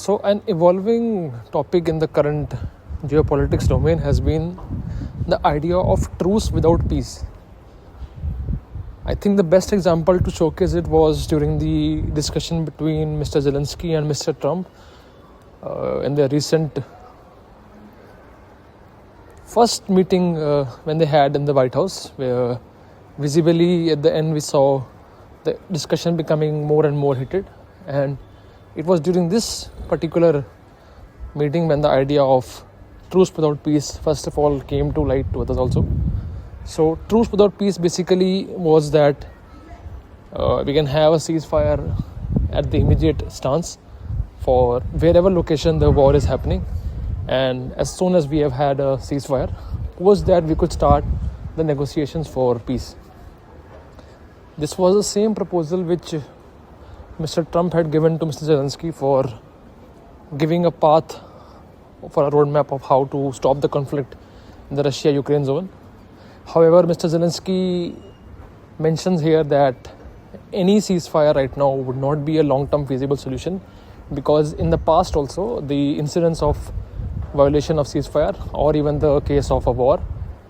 So an evolving topic in the current geopolitics domain has been the idea of truce without peace. I think the best example to showcase it was during the discussion between Mr. Zelensky and Mr. Trump in their recent first meeting when they had in the White House, where visibly at the end we saw the discussion becoming more and more heated. And it was during this particular meeting when the idea of truce without peace first of all came to light to others also. So truce without peace basically was that we can have a ceasefire at the immediate stance for wherever location the war is happening, and as soon as we have had a ceasefire, post that we could start the negotiations for peace. This was the same proposal which Mr. Trump had given to Mr. Zelensky for giving a path for a roadmap of how to stop the conflict in the Russia-Ukraine zone. However, Mr. Zelensky mentions here that any ceasefire right now would not be a long-term feasible solution, because in the past also the incidents of violation of ceasefire or even the case of a war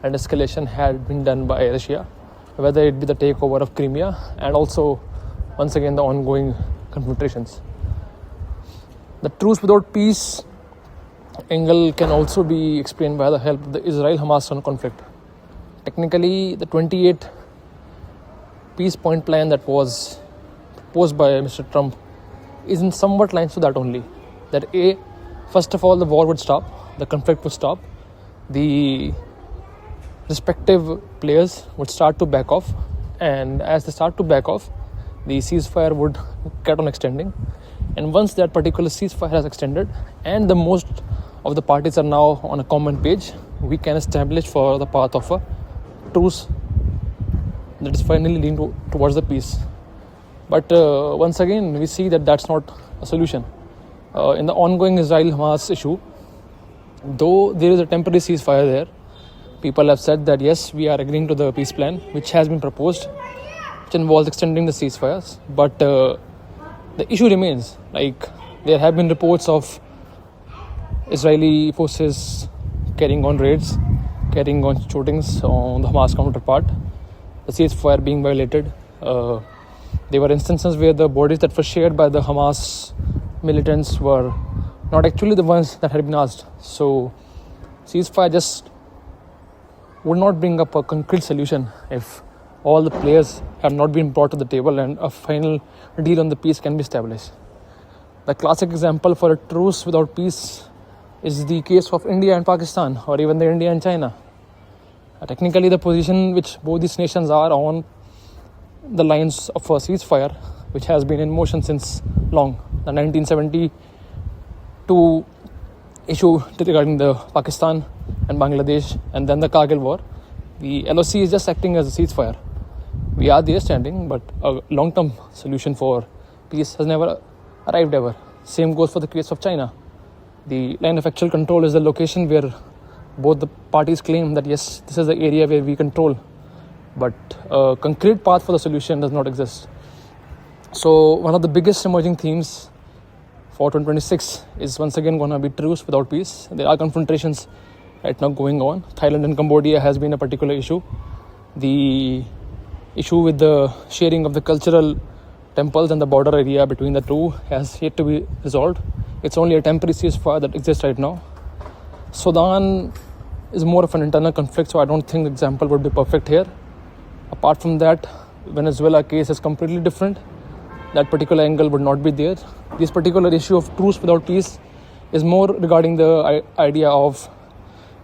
and escalation had been done by Russia, whether it be the takeover of Crimea and also once again the ongoing confrontations. The truce without peace angle can also be explained by the help of the Israel-Hamas conflict. Technically, the 28 peace point plan that was proposed by Mr. Trump is in somewhat lines to that only. That first of all, the war would stop, the conflict would stop, the respective players would start to back off, and as they start to back off, the ceasefire would get on extending. And once that particular ceasefire has extended and the most of the parties are now on a common page, we can establish for the path of a truce that is finally leading towards the peace. But once again, we see that that's not a solution. In the ongoing Israel-Hamas issue, though there is a temporary ceasefire there, people have said that yes, we are agreeing to the peace plan which has been proposed, which involves extending the ceasefires. But the issue remains. Like, there have been reports of Israeli forces carrying on raids, carrying on shootings on the Hamas counterpart, the ceasefire being violated. There were instances where the bodies that were shared by the Hamas militants were not actually the ones that had been asked. So ceasefire just would not bring up a concrete solution if all the players have not been brought to the table and a final deal on the peace can be established. The classic example for a truce without peace is the case of India and Pakistan, or even the India and China. Technically, the position which both these nations are on the lines of a ceasefire, which has been in motion since long. The 1972 issue regarding the Pakistan and Bangladesh, and then the Kargil war. The LOC is just acting as a ceasefire. We are there standing, but a long-term solution for peace has never arrived ever. Same goes for the case of China. The line of actual control is the location where both the parties claim that yes, this is the area where we control, but a concrete path for the solution does not exist. So one of the biggest emerging themes for 2026 is once again going to be truce without peace. There are confrontations right now going on. Thailand and Cambodia has been a particular issue. The issue with the sharing of the cultural temples and the border area between the two has yet to be resolved. It's only a temporary ceasefire that exists right now. Sudan is more of an internal conflict, so I don't think the example would be perfect here. Apart from that, Venezuela case is completely different. That particular angle would not be there. This particular issue of truce without peace is more regarding the idea of,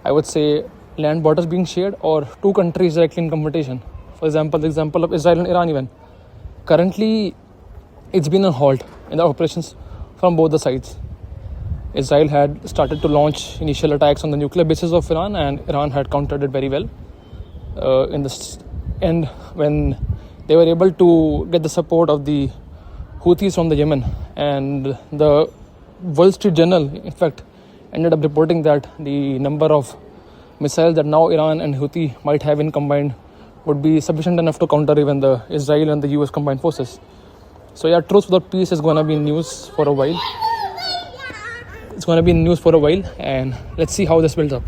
I would say, land borders being shared or two countries directly in confrontation. For example, the example of Israel and Iran even. Currently, it's been on halt in the operations from both the sides. Israel had started to launch initial attacks on the nuclear bases of Iran, and Iran had countered it very well. In the end, when they were able to get the support of the Houthis from the Yemen, and the Wall Street Journal, in fact, ended up reporting that the number of missiles that now Iran and Houthi might have in combined would be sufficient enough to counter even the Israel and the US combined forces. So yeah, truce without peace is going to be in news for a while. it's going to be in news for a while, and let's see how this builds up.